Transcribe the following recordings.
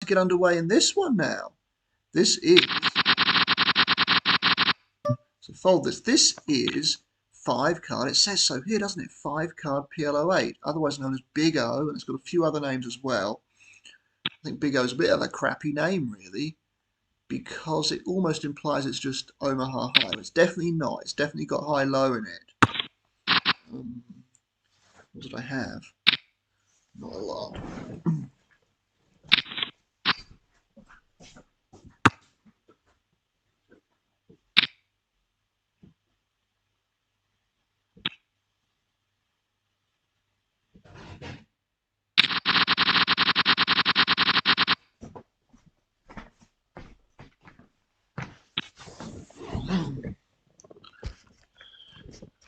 get underway in this one now. This is, so fold this. This is 5-card. It says so here, doesn't it? 5-card PLO 8, otherwise known as Big O, and it's got a few other names as well. I think Big O is a bit of a crappy name, really, because it almost implies it's just Omaha High. It's definitely not. It's definitely got high-low in it. What did I have? Not a lot.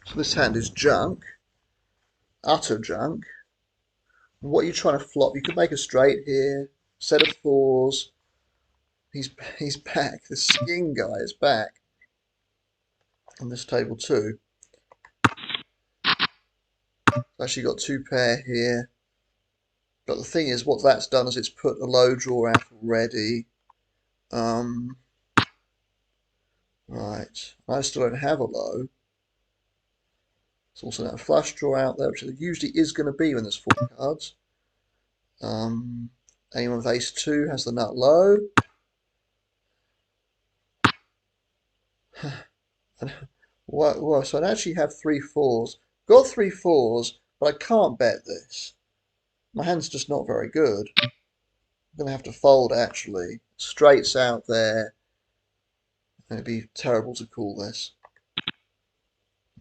So this hand is junk, utter junk. What are you trying to flop? You could make a straight here, set of 4s. He's back. The skin guy is back on this table too. Actually got 2 pair here. But the thing is, what that's done is it's put a low draw out already. Right. I still don't have a low. It's also now a flush draw out there, which it usually is going to be when there's 4 cards. Anyone with ace 2 has the nut low. Well, so I actually have 3 4s. Got 3 4s, but I can't bet this. My hand's just not very good. I'm going to have to fold, actually. Straights out there. And it'd be terrible to call this.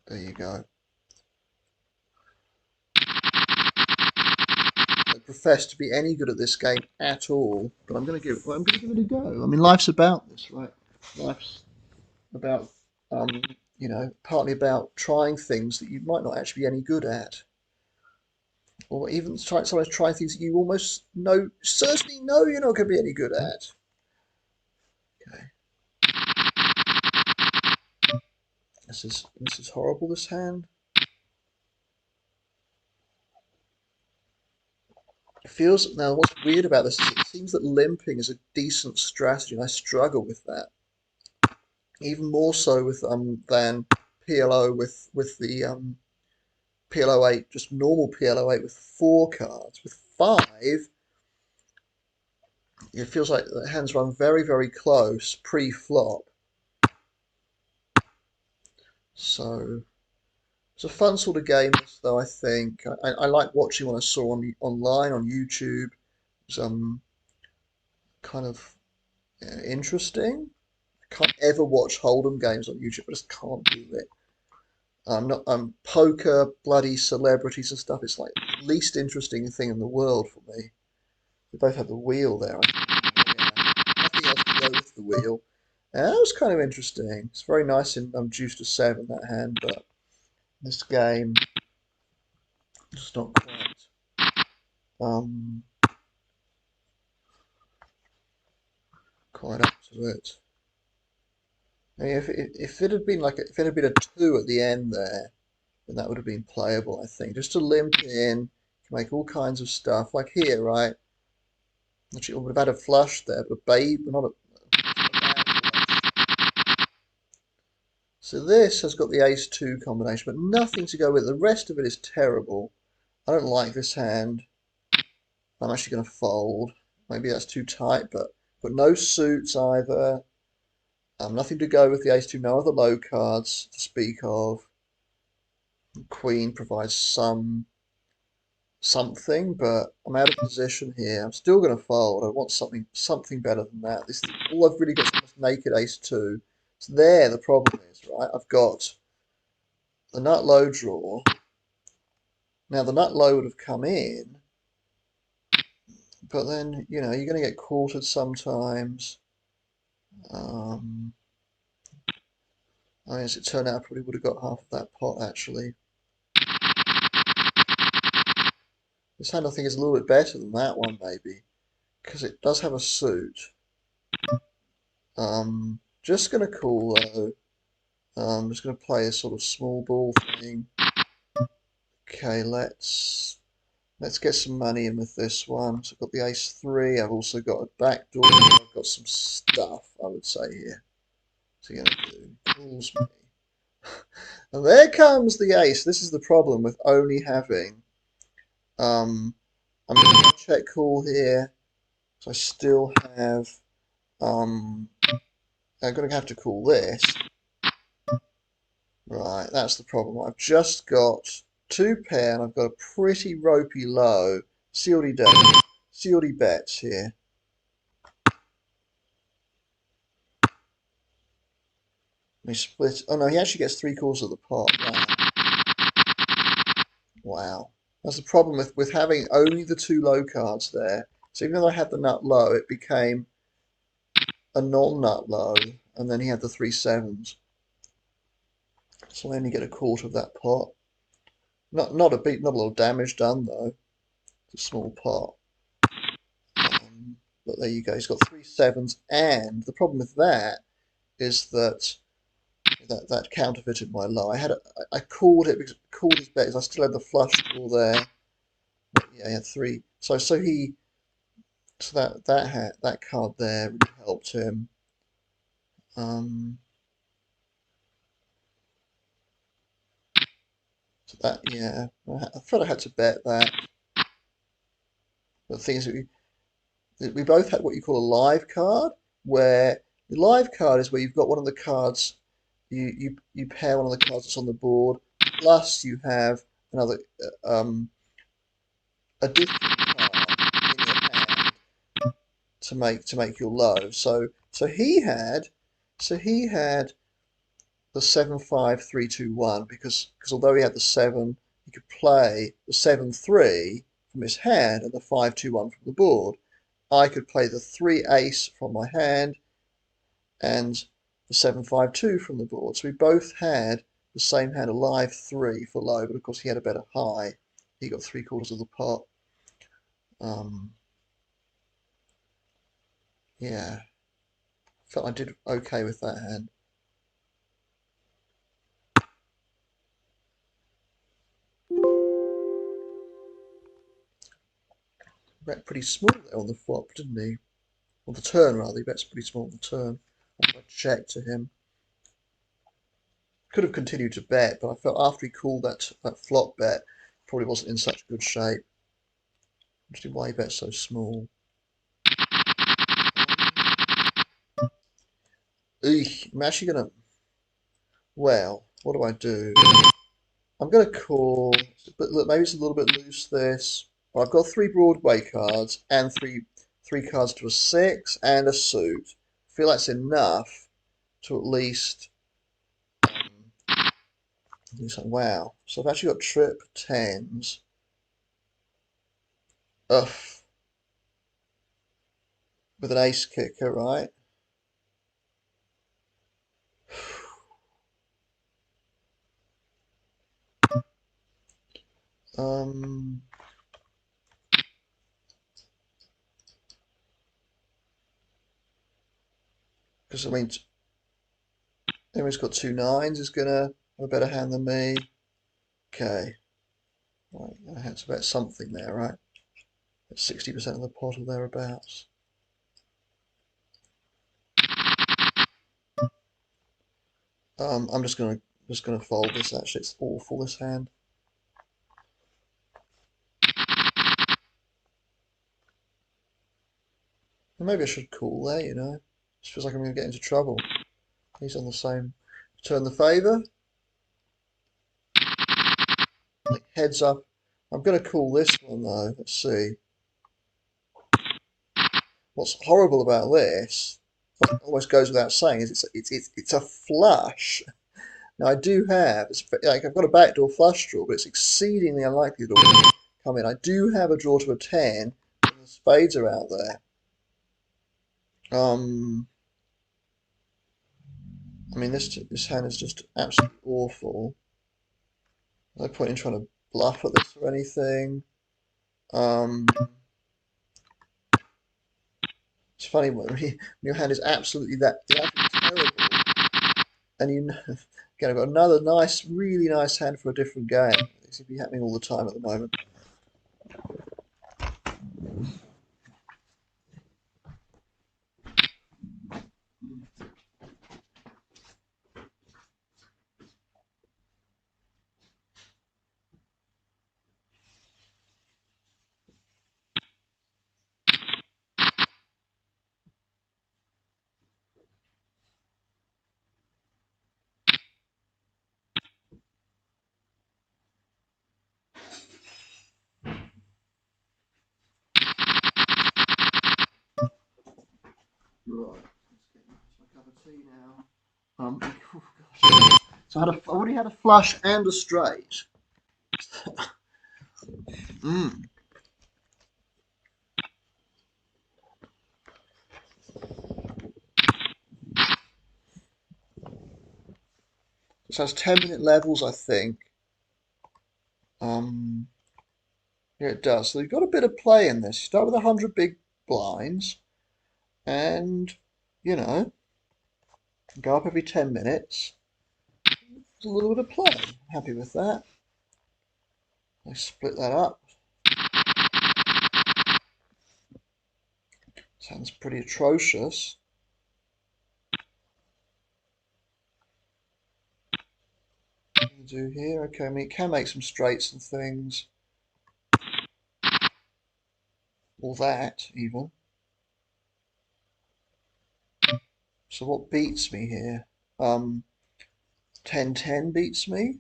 There you go. I profess to be any good at this game at all, but I'm going to give it a go. I mean, life's about this, right? Life's about, partly about trying things that you might not actually be any good at. Or even sometimes try things that you almost certainly know you're not going to be any good at. Okay. This is horrible, this hand. It feels, now what's weird about this is it seems that limping is a decent strategy, and I struggle with that. Even more so with than PLO with the PLO 8, just normal PLO 8 with 4 cards. With 5, it feels like the hands run very, very close pre-flop. So it's a fun sort of game, though. I think I like watching what I saw online on YouTube. It's kind of interesting. I can't ever watch Hold'em games on YouTube. I just can't do it. Poker, bloody celebrities and stuff. It's like the least interesting thing in the world for me. We both had the wheel there. Nothing else to go with the wheel. And that was kind of interesting. It's very nice in Deuce to 7, that hand, but this game just not quite up to it. I mean, if it had been if it had been a 2 at the end there, then that would have been playable, I think. Just to limp in, make all kinds of stuff. Like here, right? Actually, I would have had a flush there, but a babe, not a So this has got the ace 2 combination, but nothing to go with it. The rest of it is terrible. I don't like this hand. I'm actually going to fold. Maybe that's too tight, but no suits either. Nothing to go with the ace 2, no other low cards to speak of. Queen provides something, but I'm out of position here. I'm still going to fold. I want something better than that. All I've really got is naked ace 2. So there the problem is, right? I've got the nut low draw. Now the nut low would have come in, but then you're going to get quartered sometimes. I mean, as it turned out, I probably would have got half of that pot actually. This hand I think is a little bit better than that one maybe, because it does have a suit. Just going to call though. I'm just going to play a sort of small ball thing. Okay, let's Let's get some money in with this one. So I've got the ace three. I've also got a back door. I've got some stuff, I would say, here. What's he going to do? Calls me. And there comes the ace. This is the problem with only having... I'm going to check call here. So I still have... I'm going to have to call this. Right, that's the problem. I've just got two pair and I've got a pretty ropey low. See what he does. See what he bets here. He split. Oh no, he actually gets three quarters of the pot. Wow. Wow. That's the problem with having only the two low cards there. So even though I had the nut low, it became a non-nut low, and then he had the three sevens. So I only get a quarter of that pot. Not a lot of damage done though. It's a small pot. But there you go. He's got three sevens, and the problem with that is that that counterfeited my low. I called it because called his bet. I still had the flush draw there. But yeah, he had three. So that card there really helped him. So that, yeah, I thought I had to bet that. But the thing is, we both had what you call a live card, where the live card is where you've got one of the cards, you pair one of the cards that's on the board, plus you have another a different card in your hand to make your low. So he had the 7-5-3-2-1 because although he had the 7, he could play the 7-3 from his hand and the 5-2-1 from the board. I could play the 3 ace from my hand and the 7-5-2 from the board. So we both had the same hand, a live 3 for low, but of course he had a better high. He got three quarters of the pot. Yeah, felt I did okay with that hand. Bet pretty small there on the flop, didn't he? On the turn, rather. He bets pretty small on the turn. I checked to him. Could have continued to bet, but I felt after he called that flop bet, probably wasn't in such good shape. Interesting why he bet so small. Eek, I'm actually gonna. Well, what do I do? I'm gonna call. But look, maybe it's a little bit loose. This. But I've got three Broadway cards and three cards to a 6 and a suit. I feel that's enough to at least. Wow. So I've actually got trip 10s. Ugh. With an ace kicker, right? Um, because I mean, anyone who's got two 9s is gonna have a better hand than me. Okay, right, I had to bet something there, right? 60% of the pot or thereabouts. I'm just gonna fold this. Actually, it's awful, this hand. And maybe I should call there. You know, just feels like I'm gonna get into trouble. He's on the same. Turn the favour. Like heads up. I'm gonna call this one though. Let's see. What's horrible about this, almost goes without saying, is it's a flush. Now I do have, like I've got a backdoor flush draw, but it's exceedingly unlikely to come in. I do have a draw to a 10, and the spades are out there. I mean this hand is just absolutely awful. No point in trying to bluff at this or anything. It's funny when your hand is absolutely that terrible, and you know, again, I've got another nice, really nice hand for a different game. This seems to be happening all the time at the moment. Oh gosh. So I already had a flush and a straight. Mm. This has 10-minute levels, I think. Um, yeah, it does. So you've got a bit of play in this. You start with 100 big blinds, and you know, go up every 10 minutes. There's a little bit of play. Happy with that. I split that up. Sounds pretty atrocious. What do you do here? Okay, I mean, it can make some straights and things. Or that, even. So what beats me here? 10-10 beats me,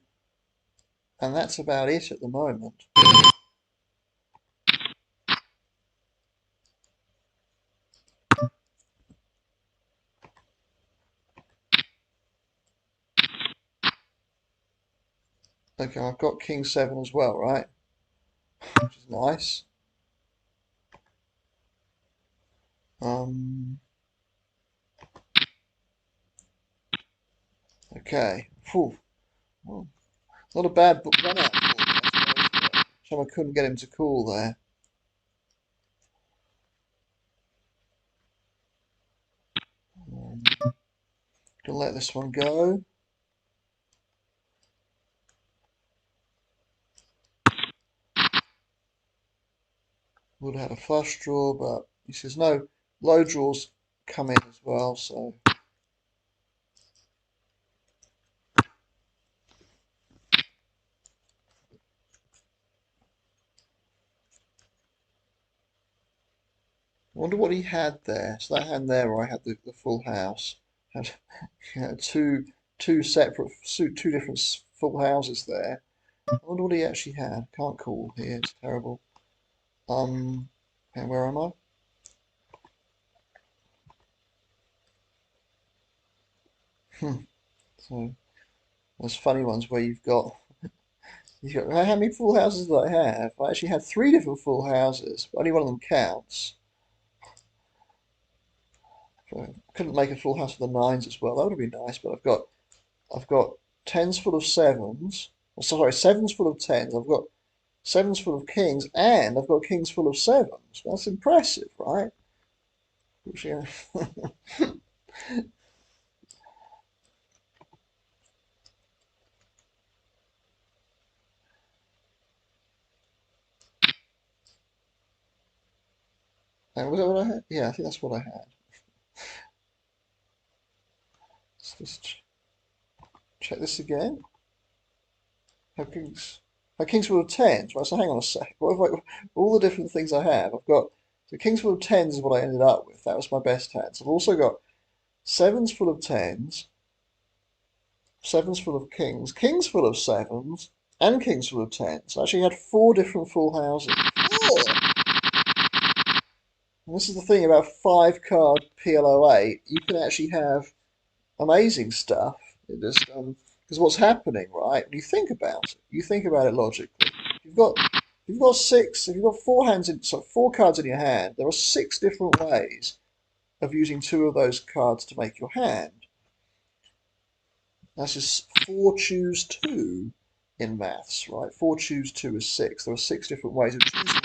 and that's about it at the moment. Okay, I've got King 7 as well, right? Which is nice. Um, okay. Whew. Well, not a bad book run out for me, I suppose, but shame I couldn't get him to call there. Gonna let this one go. Would have had a flush draw, but he says no, low draws come in as well, so I wonder what he had there. So that hand there where I had the full house had, had two separate two different full houses there. I wonder what he actually had. Can't call here, it's terrible. And where am I? So there's funny ones where you've got how many full houses did I have? I actually had three different full houses, but only one of them counts. So I couldn't make a full house with the nines as well. That would have been nice, but I've got tens full of sevens. Oh, sorry, sevens full of tens. I've got sevens full of kings, and I've got kings full of sevens. That's impressive, right? Which, yeah. Was that what I had? Yeah, I think that's what I had. Let's just check this again. Have kings, have kings full of tens. Right, so hang on a sec. All the different things I have? I've got so kings full of tens is what I ended up with. That was my best hands. I've also got sevens full of tens, sevens full of kings, kings full of sevens, and kings full of tens. I actually had four different full houses. Four! And this is the thing about 5 card PLO8. You can actually have amazing stuff. It just because what's happening, right? When you think about it logically. You've got you've got six. If you've got four cards in your hand, there are six different ways of using two of those cards to make your hand. That's just four choose two in maths, right? Four choose two is six. There are six different ways of choosing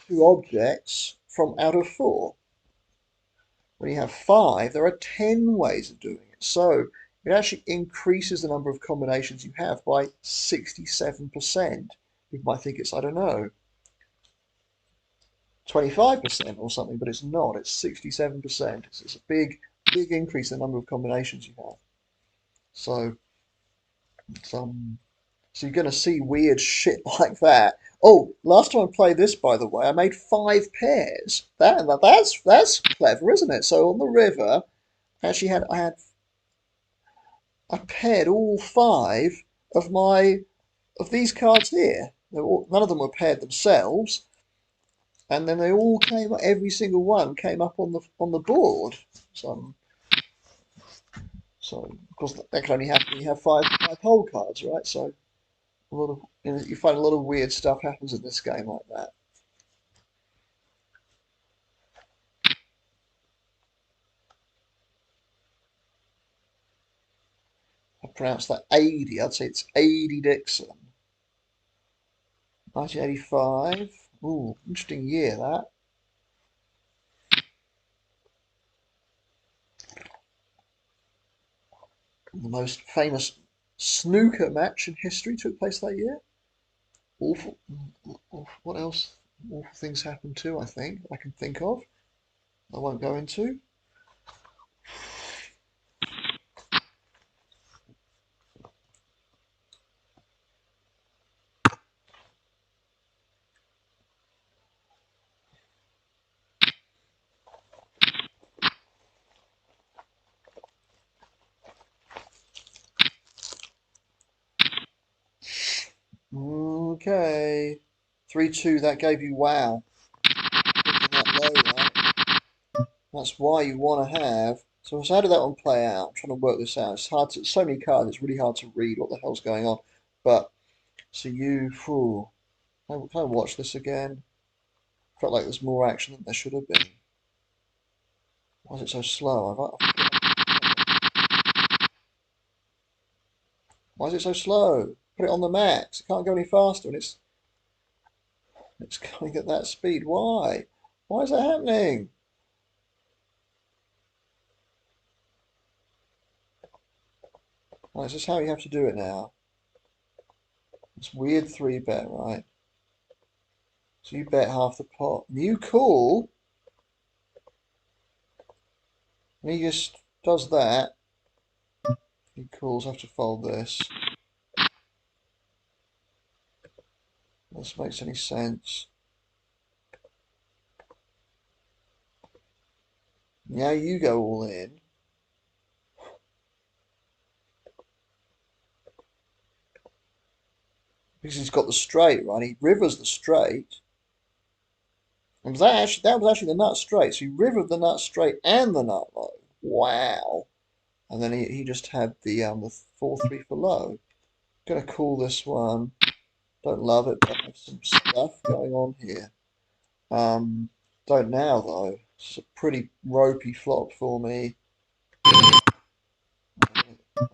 two objects from out of four. When you have 5, there are 10 ways of doing it. So it actually increases the number of combinations you have by 67%. You might think it's, I don't know, 25% or something, but it's not. It's 67%. It's a big, big increase in the number of combinations you have. So, so you're going to see weird shit like that. Oh, last time I played this, by the way, I made 5 pairs. That's clever, isn't it? So on the river, I paired all 5 of these cards here. None of them were paired themselves, and then they all came. Every single one came up on the board. So So of course that can only happen when you have five whole cards, right? So a lot of you find a lot of weird stuff happens in this game like that. I pronounce that 80. I'd say it's 80 Dixon. 1985. Ooh, interesting year that. The most famous snooker match in history took place that year. Awful. What else? Awful things happened too, I can think of. I won't go into. Okay. 3-2, that gave you wow. That low, right? That's why you want to have. So how did that one play out? I'm trying to work this out. It's hard to, so many cards, it's really hard to read what the hell's going on. But, so you, phew, can I watch this again? Felt like there's more action than there should have been. Why is it so slow? Why is it so slow? Put it on the max. It can't go any faster, and it's going at that speed. Why? Why is that happening? Well, this is how you have to do it now. It's weird 3-bet, right? So you bet half the pot. You call. And he just does that. He calls. I have to fold this. This makes any sense. Now you go all in. Because he's got the straight, right? He rivers the straight. And that was actually the nut straight. So he rivered the nut straight and the nut low. Wow. And then he just had the 4-3 for low. Gonna call this one. Don't love it, but there's some stuff going on here. Don't now though. It's a pretty ropey flop for me.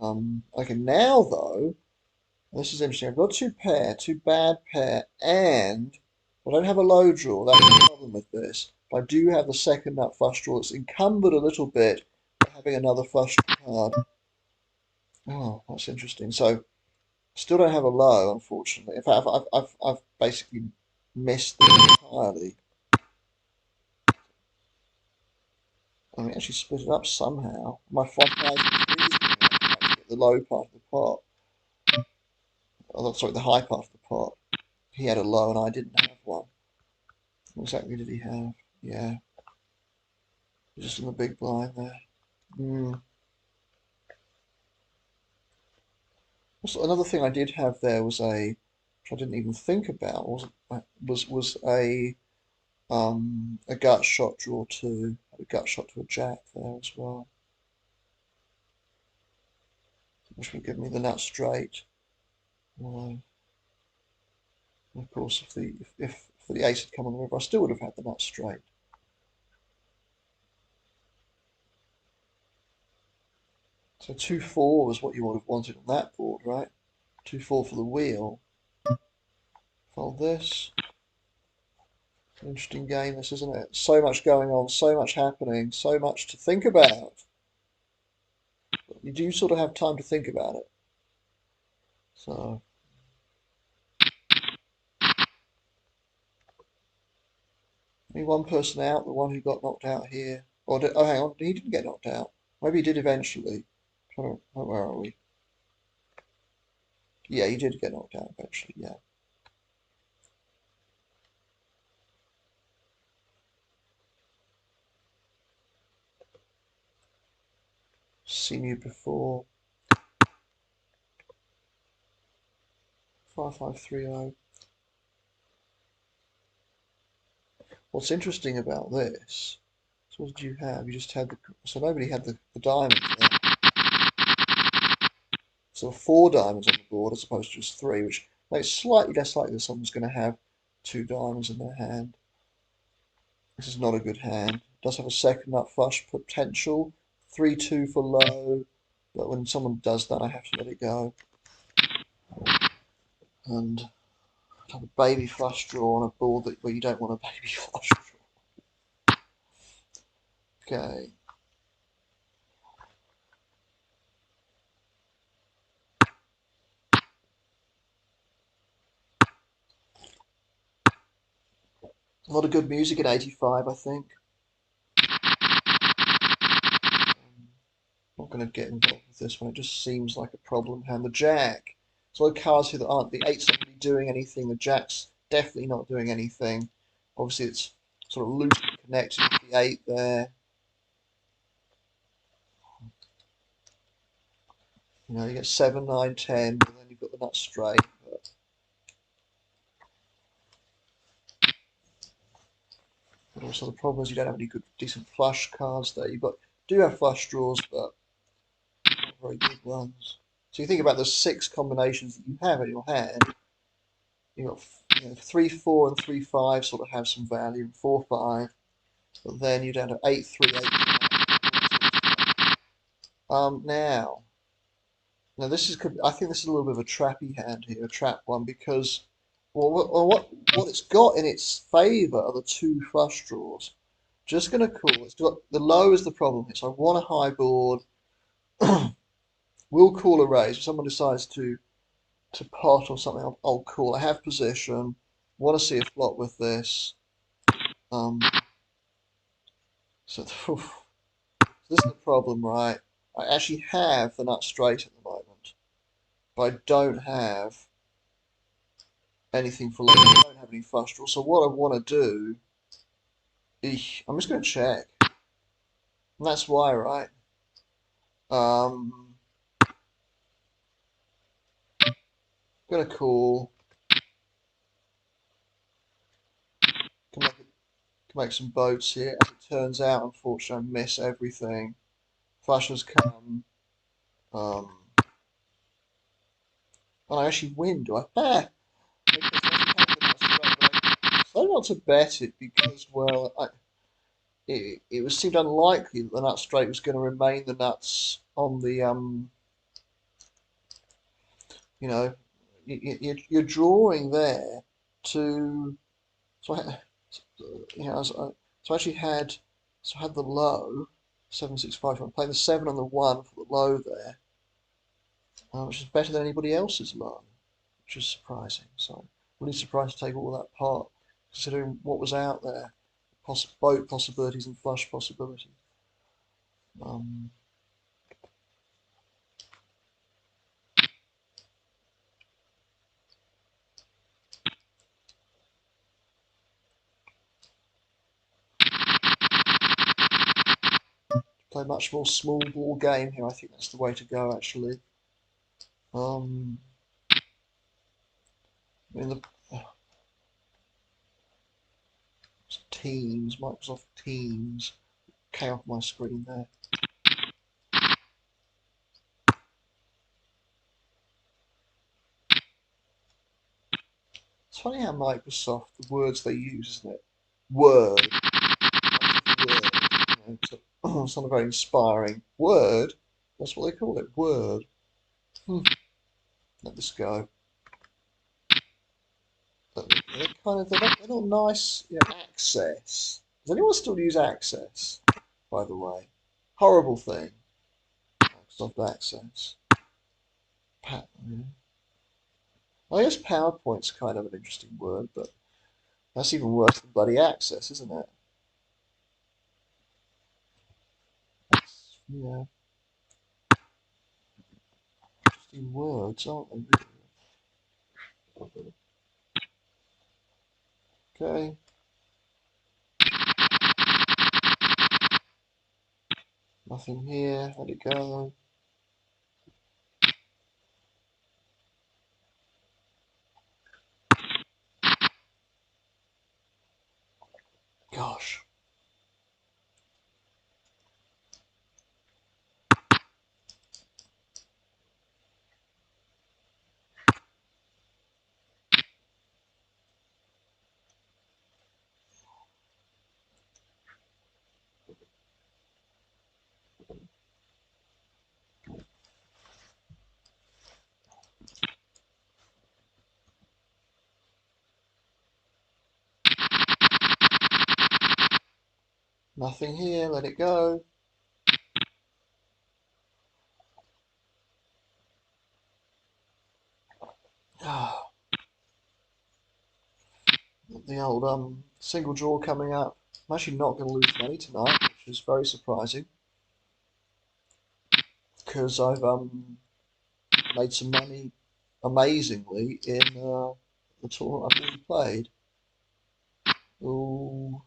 Okay, now though, this is interesting. I've got two bad pair, and I don't have a low draw. That's the problem with this. But I do have the second nut flush draw. It's encumbered a little bit by having another flush card. Oh, that's interesting. So still don't have a low, unfortunately. In fact, I've basically missed it entirely. I mean, actually split it up somehow. My 5,000 to get the low part of the pot. Oh, sorry, the high part of the pot. He had a low and I didn't have one. What exactly did he have? Yeah, just in the big blind there. Mm. Also, another thing I did have there was which I didn't even think about, was a gut shot draw too. A gut shot to a jack there as well, which would give me the nut straight. Well, of course, if the ace had come on the river, I still would have had the nut straight. So 2-4 was what you would have wanted on that board, right? 2-4 for the wheel. Fold this. Interesting game, this, isn't it? So much going on, so much happening, so much to think about. But you do sort of have time to think about it. So, only one person out, the one who got knocked out here. Oh, hang on, he didn't get knocked out. Maybe he did eventually. Where are we? Yeah, he did get knocked out eventually, yeah. Seen you before. 5530. What's interesting about this? So what did you have? You just had so nobody had the diamonds there. So 4 diamonds on the board as opposed to just 3, which makes it slightly less likely that someone's going to have 2 diamonds in their hand. This is not a good hand. It does have a second nut flush potential. 3-2 for low, but when someone does that, I have to let it go. And have a baby flush draw on a board where you don't want a baby flush draw. Okay. A lot of good music at 85, I think. Not going to get involved with this one. It just seems like a problem hand. The jack. There's a lot of cards here that aren't. The eight's not really doing anything. The jack's definitely not doing anything. Obviously, it's sort of loosely connected with the 8 there. You know, you get 7, 9, 10, and then you've got the nut straight. But also the problem is you don't have any good, decent flush cards there. Do have flush draws, but not very good ones. So you think about the 6 combinations that you have in your hand. You've got 3, 4, and 3, 5 sort of have some value, 4, 5. But then you're down to 8, 3, 8, 5. Now I think this is a little bit of a trappy hand here, a trap one, because what it's got in its favour are the 2 flush draws. Just going to call. It's got the low is the problem here. So I want a high board. We'll call a raise. If someone decides to pot or something, I'll call. I have position. Want to see a flop with this. Um, so this is the problem, right? I actually have the nut straight at the moment, but I don't have anything for low. I don't have any flush draw. So what I want to do, I'm just going to check. And that's why, right? I'm going to call. Can make some boats here. As it turns out, unfortunately, I miss everything. Flushers come. Um, and I actually win, do I? Ah! So I not to bet it because, well, it seemed unlikely that the nut straight was going to remain the nuts on the, you know, you're drawing there to, so I, you know, so I actually had, so I had the low, 7, 6, 5. I'm playing the 7 on the 1 for the low there, which is better than anybody else's low, which is surprising. So really surprised to take all that part, considering what was out there, boat possibilities and flush possibilities. Um, Play a much more small ball game here. I think that's the way to go, actually. Um, in the Teams, Microsoft Teams, came off my screen there. It's funny how Microsoft, the words they use, isn't it? Word. Word. You know, it's not very inspiring. Word. That's what they call it. Word. Let this go. But they're not nice. You know, access. Does anyone still use access? By the way, horrible thing. Microsoft Access. Pa- I guess PowerPoint's kind of an interesting word, but that's even worse than bloody access, isn't it? Yeah, interesting words, aren't they? Really? Okay. Nothing here. Let it go. Gosh. Nothing here, let it go. Ah, the old single draw coming up. I'm actually not going to lose money tonight, which is very surprising because I've made some money amazingly in the tournament I've already played. Ooh,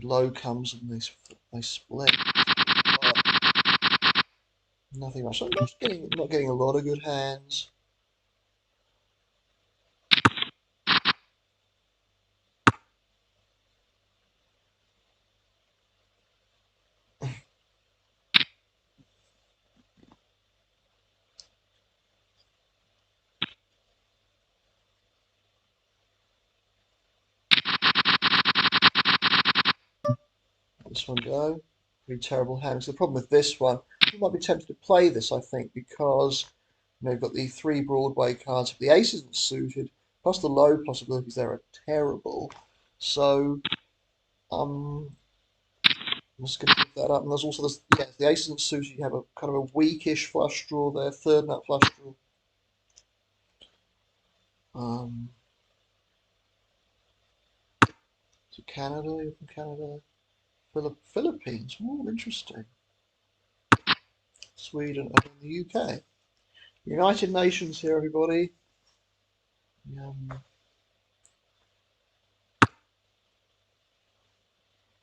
the low comes and they split. Nothing much. I'm not getting a lot of good hands. This one go. Pretty terrible hands. The problem with this one, you might be tempted to play this, I think, because you've got the three Broadway cards. If the ace isn't suited, plus the low possibilities there are terrible. So I'm just going to pick that up. And there's also this, yeah, the ace isn't suited. You have a kind of a weakish flush draw there, third nut flush draw. To Canada, you're from Canada. Philippines, oh, interesting. Sweden and the UK. United Nations here, everybody.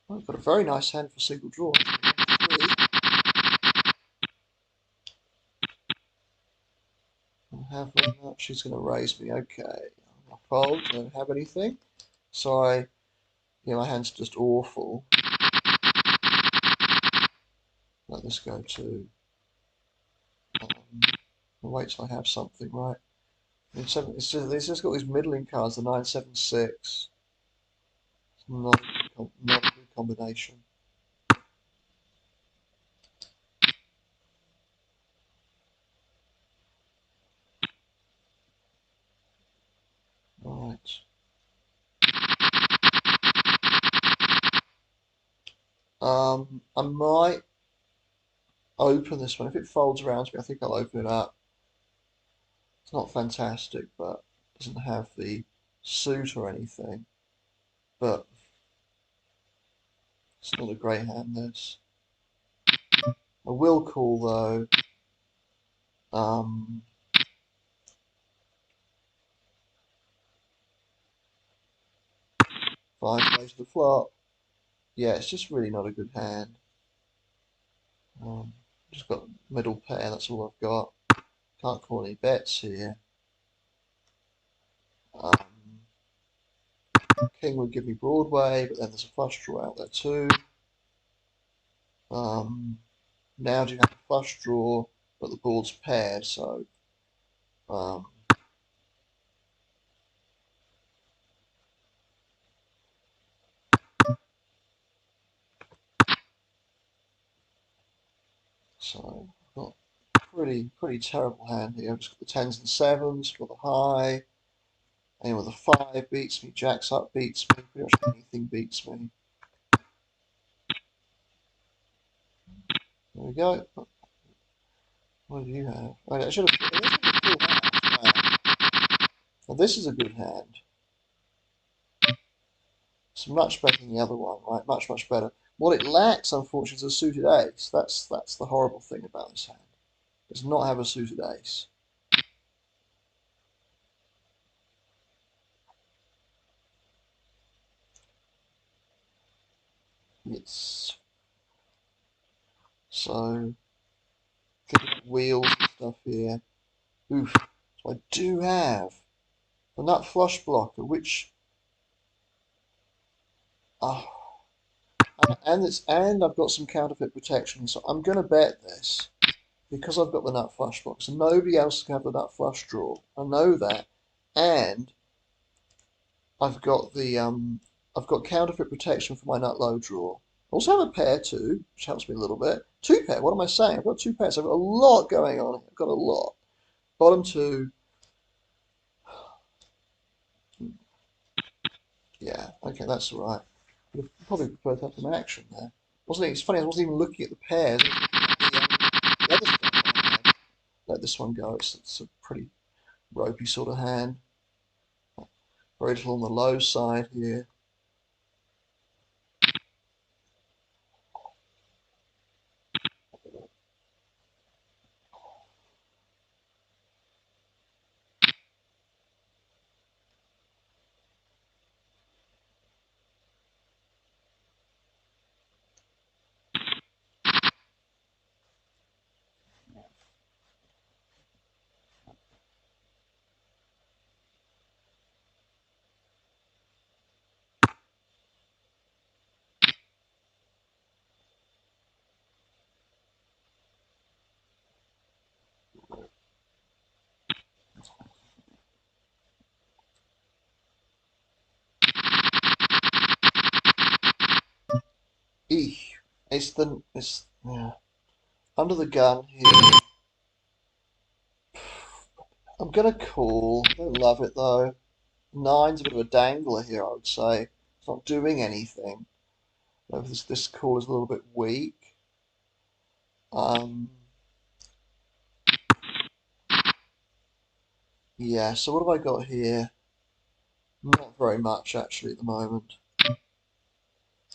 I've got a very nice hand for single draw. Have that. She's going to raise me. Okay. I fold. Don't have anything. So my hand's just awful. Let this go too. I'll wait till I have something, right? It's just got these middling cards, the 9-7-6. It's not a good combination. Right. I might open this one. If it folds around to me, I think I'll open it up. It's not fantastic, but it doesn't have the suit or anything. But it's not a great hand, this. I will call, though. 5 plays the flop. Yeah, it's just really not a good hand. Just got middle pair, that's all I've got. Can't call any bets here. King would give me Broadway, but then there's a flush draw out there too. Now do you have a flush draw, but the board's paired, so so I've got pretty terrible hand here. I've just got the tens and sevens, got the high. Anyway, the 5 beats me, jacks up beats me, pretty much anything beats me. There we go. What do you have? Oh, I should have. Now this is a good hand. It's much better than the other one, right? Much better. What it lacks, unfortunately, is a suited ace. That's the horrible thing about this hand. It does not have a suited ace. It's so wheels and stuff here. Oof. So I do have the nut flush blocker, which and I've got some counterfeit protection, so I'm going to bet this because I've got the nut flush block. So nobody else can have the nut flush draw. I know that, and I've got I've got counterfeit protection for my nut low draw. I also have a pair too, which helps me a little bit. Two pair. What am I saying? I've got two pairs. I've got a lot going on here. I've got a lot. Bottom two. Yeah. Okay, that's all right. Would have probably preferred to have some action there. Wasn't it? It's funny, I wasn't even looking at the pairs. The other stuff I had. Let this one go. It's a pretty ropey sort of hand. Very little on the low side here. Eek. It's yeah. Under the gun here. I'm gonna call. I don't love it though. Nine's a bit of a dangler here, I would say. It's not doing anything. This call is a little bit weak. Um, yeah, so what have I got here? Not very much actually at the moment.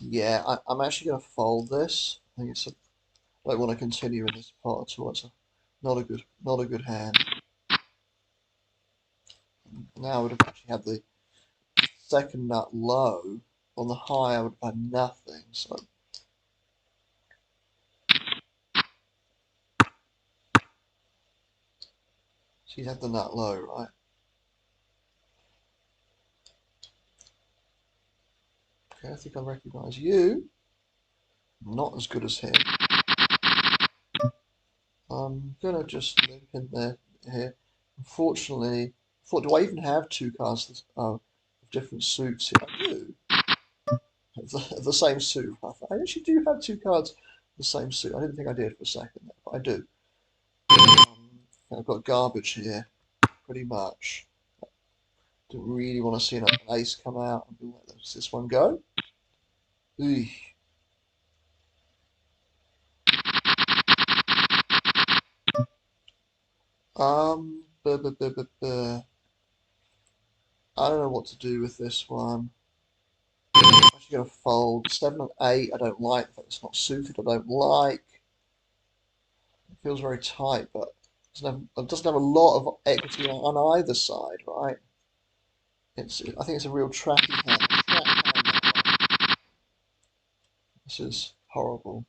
Yeah, I'm actually going to fold this. I think I don't want to continue in this part at all. Not a good hand. Now I would have actually had the second nut low. On the high, I would have had nothing. So she's had the nut low, right? Okay, I think I recognise you. Not as good as him. I'm gonna just limp in there here. Unfortunately, I thought, do I even have two cards of different suits here? I do. Of the same suit. I actually do have two cards of the same suit. I didn't think I did for a second, but I do. I've got garbage here, pretty much. Don't really want to see an ace come out. Does this one go? Eesh. I don't know what to do with this one. I'm actually going to fold. 7 and 8, I don't like. In fact, it's not suited, I don't like. It feels very tight, but it doesn't have a lot of equity on either side, right? I think it's a real trappy hand. This is horrible.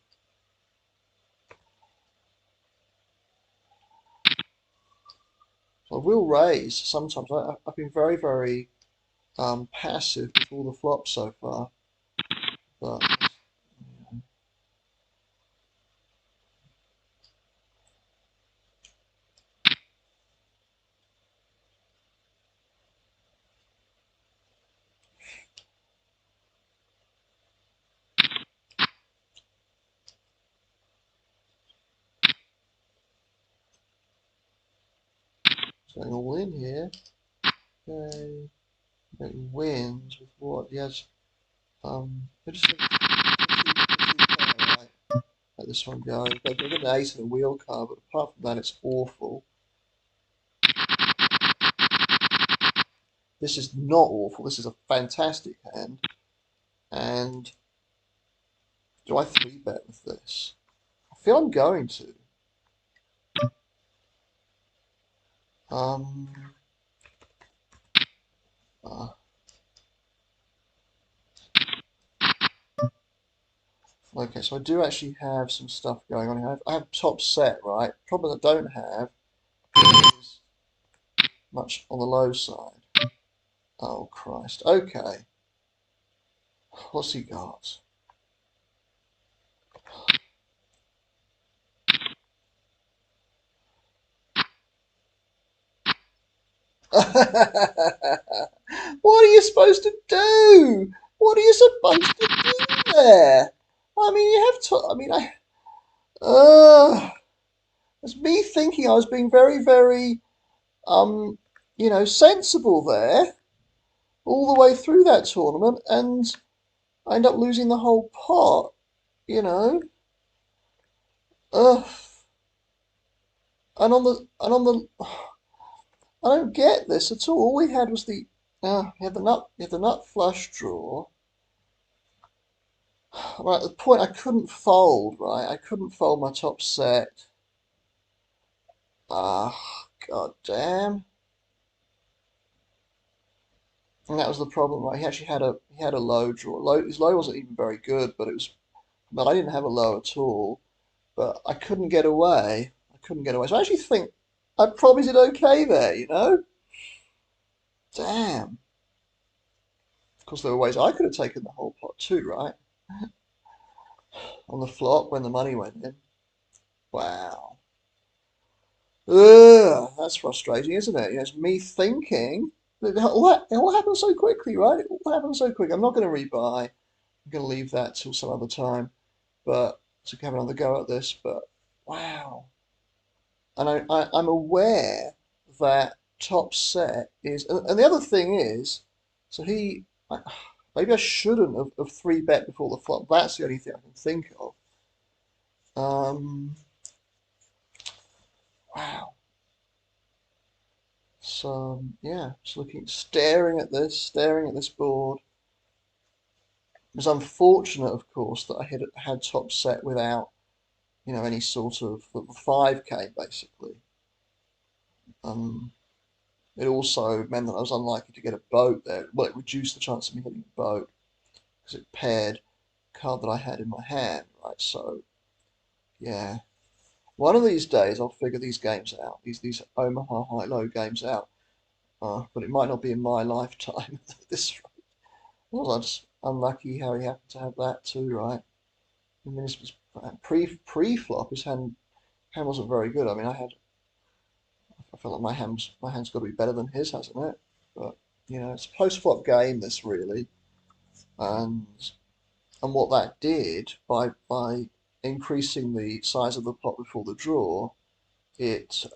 So I will raise sometimes. I've been very, very passive with all the flops so far, but it's going all in here. Okay, he wins with what? He has just right. Let this one go. They've got an ace and a wheel card, but apart from that, it's awful. This is not awful. This is a fantastic hand. And do I 3-bet with this? I feel I'm going to. Um. Uh, okay, so I do actually have some stuff going on here. I have top set, right? Problem I don't have is much on the low side. Oh, Christ. Okay. What's he got? What are you supposed to do? What are you supposed to do there? I mean, you have to. I mean, it's me thinking I was being very, very, um, sensible there all the way through that tournament, and I end up losing the whole pot, you know. Ugh. And on the I don't get this at all. All we had was the you had the nut flush draw. Right, at the point I couldn't fold, right? I couldn't fold my top set. Ah, god damn. And that was the problem, right? He had a low draw. His low wasn't even very good, but I didn't have a low at all. But I couldn't get away. I couldn't get away. So I actually think I probably did okay there, you know? Damn. Of course, there were ways I could have taken the whole pot too, right? On the flop when the money went in. Wow. Ugh, that's frustrating, isn't it? It's me thinking it all happened so quickly, right? It all happened so quick. I'm not going to rebuy. I'm going to leave that till some other time. But to have another go at this. But wow. And I'm aware that top set is, and the other thing is, so maybe I shouldn't have three bet before the flop. That's the only thing I can think of. Wow. So yeah, just staring at this board. It was unfortunate, of course, that I had top set without, any sort of the 5K basically. Um, it also meant that I was unlikely to get a boat there. Well, it reduced the chance of me hitting a boat because it paired a card that I had in my hand, right? So yeah, one of these days I'll figure these games out, these Omaha high-low games out. But it might not be in my lifetime at this rate. Well, I was just unlucky how he happened to have that too, right? I mean, this was pre-flop. His hand wasn't very good. I mean, I felt like my hand's got to be better than his, hasn't it? But it's a post-flop game, this really, and what that did by increasing the size of the pot before the draw, it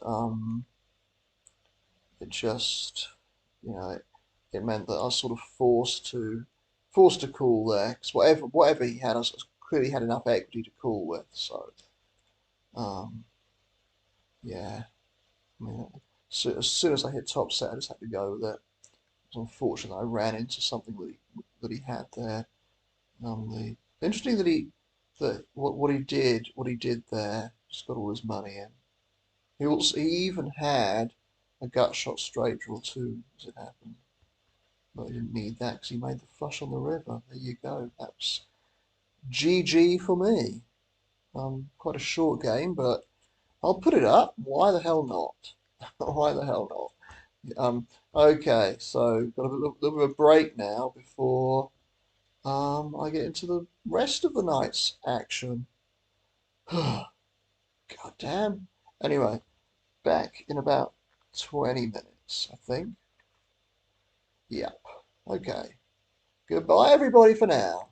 just it meant that I was sort of forced to call there because whatever he had, I clearly had enough equity to call with. So um, yeah, I mean, so as soon as I hit top set, I just had to go with it. It was unfortunate I ran into something that he had there. Interesting that what he did there, just got all his money in. He even had a gut shot straight draw too, as it happened. But he didn't need that because he made the flush on the river. There you go. That's GG for me. Quite a short game, but I'll put it up. Why the hell not? Why the hell not? Okay, so got a little bit of a break now before I get into the rest of the night's action. God damn. Anyway, back in about 20 minutes, I think. Yep. Okay. Goodbye, everybody, for now.